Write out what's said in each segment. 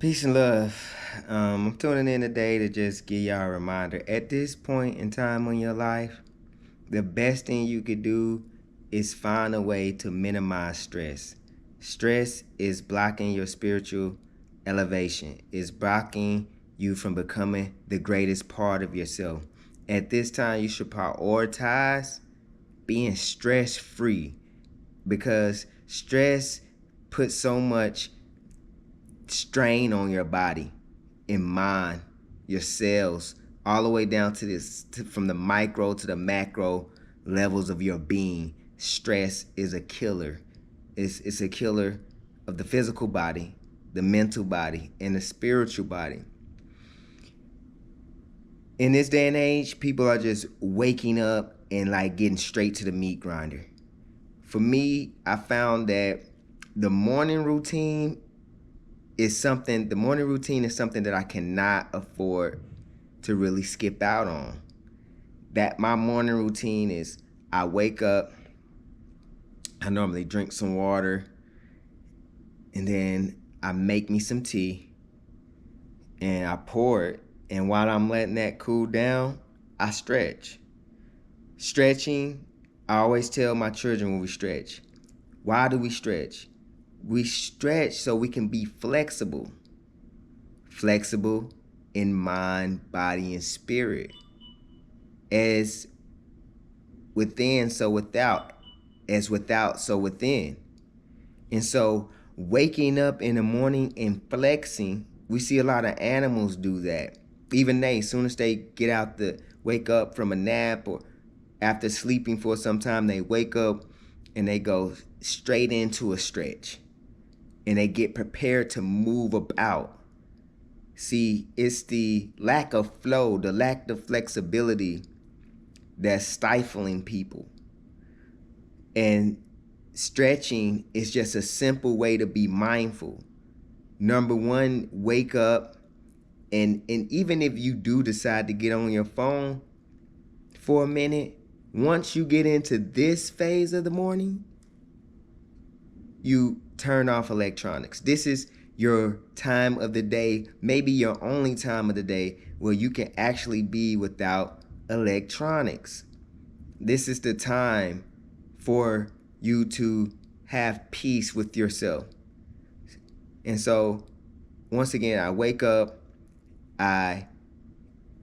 Peace and love. I'm tuning in today to just give y'all a reminder. At this point in time in your life, the best thing you could do is find a way to minimize stress. Stress is blocking your spiritual elevation. It's blocking you from becoming the greatest part of yourself. At this time, you should prioritize being stress free because stress puts so much strain on your body and mind, your cells, all the way down to from the micro to the macro levels of your being. Stress is a killer. It's a killer of the physical body, the mental body, and the spiritual body. In this day and age, people are just waking up and like getting straight to the meat grinder. For me, I found that the morning routine the morning routine is something that I cannot afford to really skip out on. That my morning routine is I wake up, I normally drink some water, and then I make me some tea and I pour it. And while I'm letting that cool down, I stretch. Stretching, I always tell my children when we stretch, why do we stretch? We stretch so we can be flexible. Flexible in mind, body, and spirit. As within, so without. As without, so within. And so waking up in the morning and flexing, we see a lot of animals do that. Even they, as soon as they get out wake up from a nap or after sleeping for some time, they wake up and they go straight into a stretch. And they get prepared to move about. See, it's the lack of flow, the lack of flexibility that's stifling people. And stretching is just a simple way to be mindful. Number one, wake up. And even if you do decide to get on your phone for a minute, once you get into this phase of the morning, you turn off electronics. This is your time of the day, maybe your only time of the day where you can actually be without electronics. This is the time for you to have peace with yourself. And so, once again, I wake up, I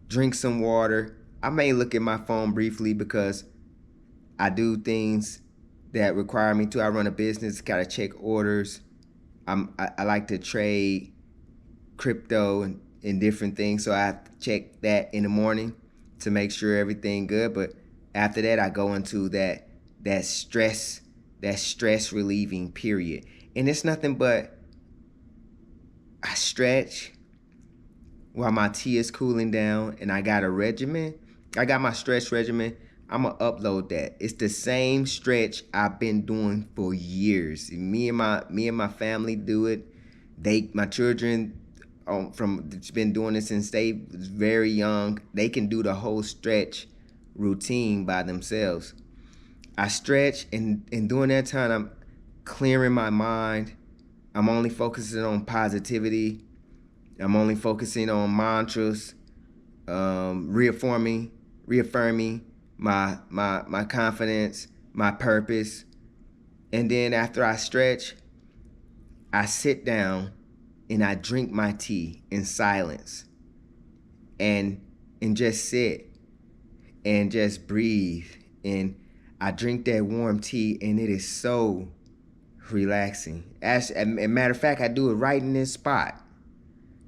drink some water. I may look at my phone briefly because I do things that require me to. I run a business, gotta check orders. I like to trade crypto and different things, so I have to check that in the morning to make sure everything good. But after that, I go into that stress relieving period, and it's nothing but I stretch while my tea is cooling down, and I got a regimen. I got my stretch regimen. I'm gonna upload that. It's the same stretch I've been doing for years. Me and my family do it. My children it's been doing it since they was very young. They can do the whole stretch routine by themselves. I stretch, and during that time I'm clearing my mind. I'm only focusing on positivity. I'm only focusing on mantras, reaffirming my confidence, my purpose. And then after I stretch, I sit down and I drink my tea in silence and just sit and just breathe. And I drink that warm tea, and it is so relaxing. As a matter of fact, I do it right in this spot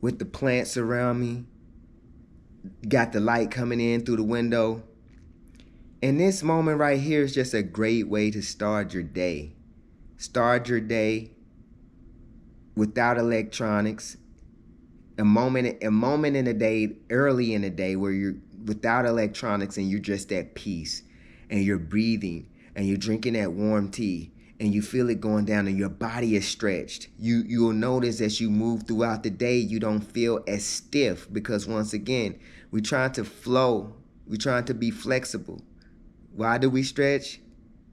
with the plants around me. Got the light coming in through the window. And this moment right here is just a great way to start your day. Start your day without electronics. A moment in the day, early in the day, where you're without electronics and you're just at peace and you're breathing and you're drinking that warm tea and you feel it going down and your body is stretched. You'll notice as you move throughout the day, you don't feel as stiff because once again, we're trying to flow. We're trying to be flexible. Why do we stretch?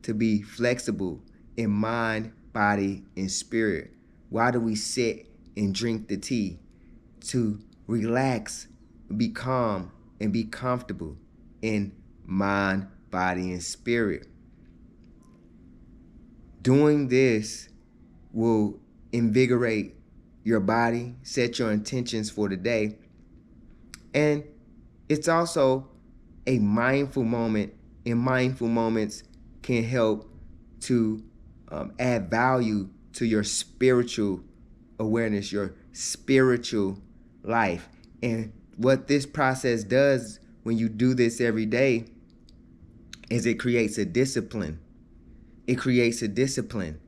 To be flexible in mind, body, and spirit. Why do we sit and drink the tea? to relax, be calm, and be comfortable in mind, body, and spirit. Doing this will invigorate your body, set your intentions for the day, and it's also a mindful moment, and mindful moments can help to add value to your spiritual awareness, your spiritual life. And what this process does when you do this every day is it creates a discipline. It creates a discipline.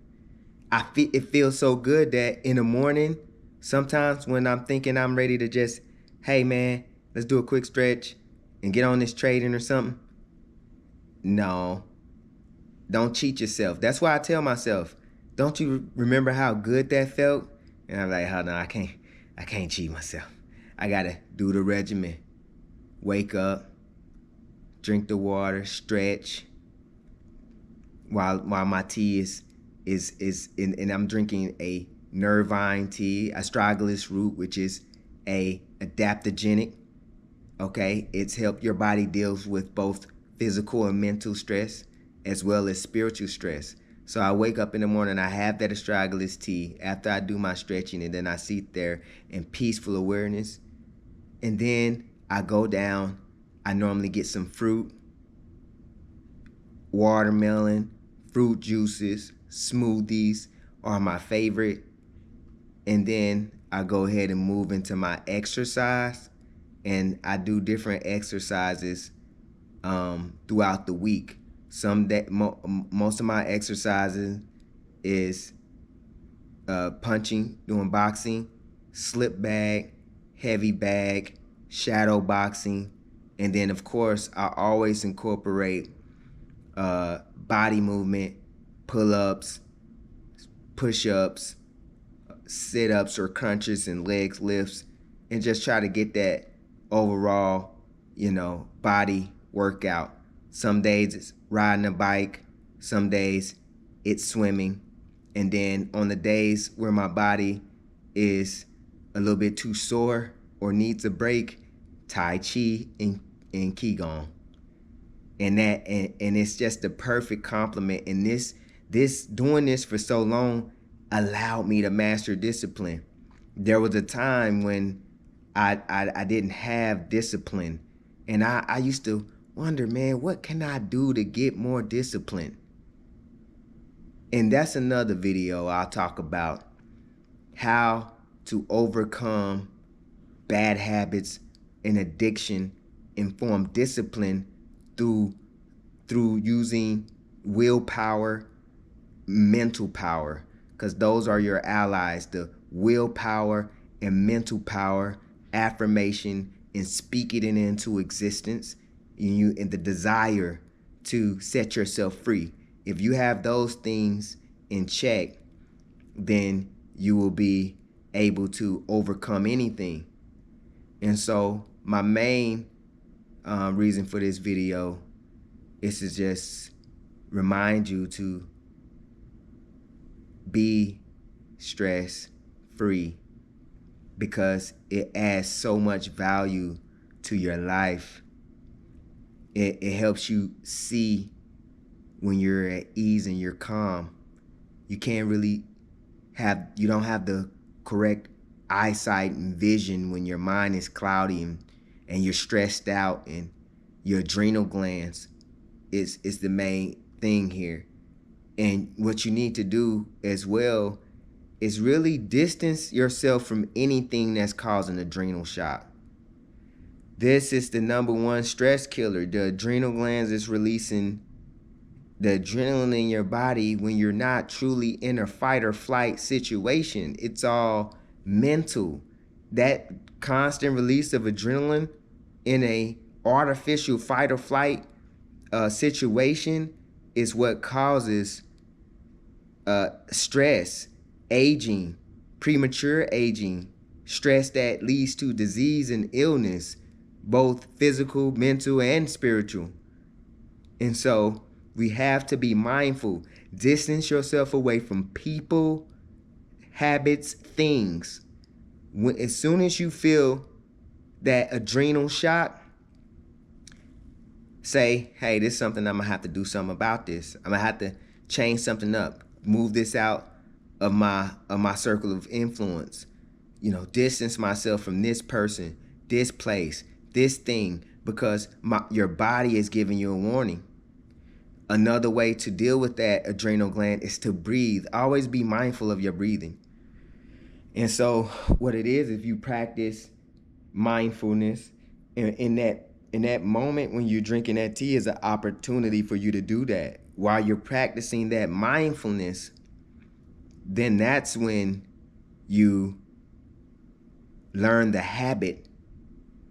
It feels so good that in the morning, sometimes when I'm thinking I'm ready to just, hey man, let's do a quick stretch and get on this trading or something. No, don't cheat yourself. That's why I tell myself, don't you remember how good that felt? And I'm like, oh no, I can't cheat myself. I gotta do the regimen. Wake up, drink the water, stretch, while my tea is and I'm drinking a nervine tea, astragalus root, which is a adaptogenic. Okay, it's helped your body deals with both physical and mental stress as well as spiritual stress. So I wake up in the morning, I have that astragalus tea after I do my stretching, and then I sit there in peaceful awareness. And then I go down, I normally get some fruit, watermelon, fruit juices, smoothies are my favorite. And then I go ahead and move into my exercise, and I do different exercises throughout the week. Most of my exercises is punching, doing boxing, slip bag, heavy bag, shadow boxing, and then of course I always incorporate body movement, pull-ups, push-ups, sit-ups or crunches and legs lifts, and just try to get that overall, body workout. Some days it's riding a bike, some days it's swimming, and then on the days where my body is a little bit too sore or needs a break, Tai Chi and Qigong. And it's just the perfect complement. And this doing this for so long allowed me to master discipline. There was a time when I didn't have discipline, and I used to wonder, man, what can I do to get more discipline? And that's another video I'll talk about how to overcome bad habits and addiction and form discipline through using willpower, mental power, because those are your allies, the willpower and mental power, affirmation, and speak it into existence, and the desire to set yourself free. If you have those things in check, then you will be able to overcome anything. And so my main reason for this video is to just remind you to be stress free, because it adds so much value to your life. It helps you see when you're at ease and you're calm. You don't have the correct eyesight and vision when your mind is cloudy and you're stressed out, and your adrenal glands is the main thing here. And what you need to do as well is really distance yourself from anything that's causing adrenal shock. This is the number one stress killer. The adrenal glands is releasing the adrenaline in your body when you're not truly in a fight or flight situation. It's all mental. That constant release of adrenaline in a artificial fight or flight situation is what causes stress, aging, premature aging, stress that leads to disease and illness, both physical, mental, and spiritual. And so we have to be mindful. Distance yourself away from people, habits, things. As soon as you feel that adrenal shot, say, hey, this is something I'm gonna have to do something about this. I'm gonna have to change something up, move this out of my circle of influence. Distance myself from this person, this place, this thing, because your body is giving you a warning. Another way to deal with that adrenal gland is to breathe. Always be mindful of your breathing. And so what it is, if you practice mindfulness in that moment when you're drinking that tea, is an opportunity for you to do that. While you're practicing that mindfulness, then that's when you learn the habit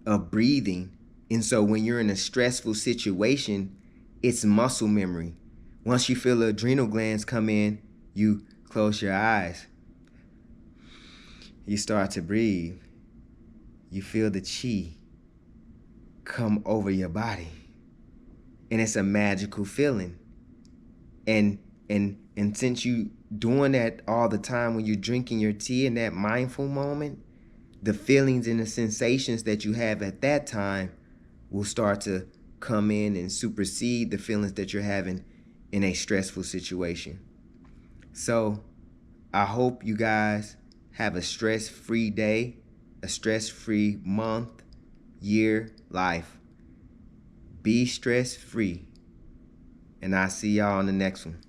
of breathing. And so when you're in a stressful situation, it's muscle memory. Once you feel the adrenal glands come in, you close your eyes. You start to breathe. You feel the chi come over your body. And it's a magical feeling. And since you doing that all the time when you're drinking your tea in that mindful moment, the feelings and the sensations that you have at that time will start to come in and supersede the feelings that you're having in a stressful situation. So I hope you guys have a stress-free day, a stress-free month, year, life. Be stress-free. And I'll see y'all on the next one.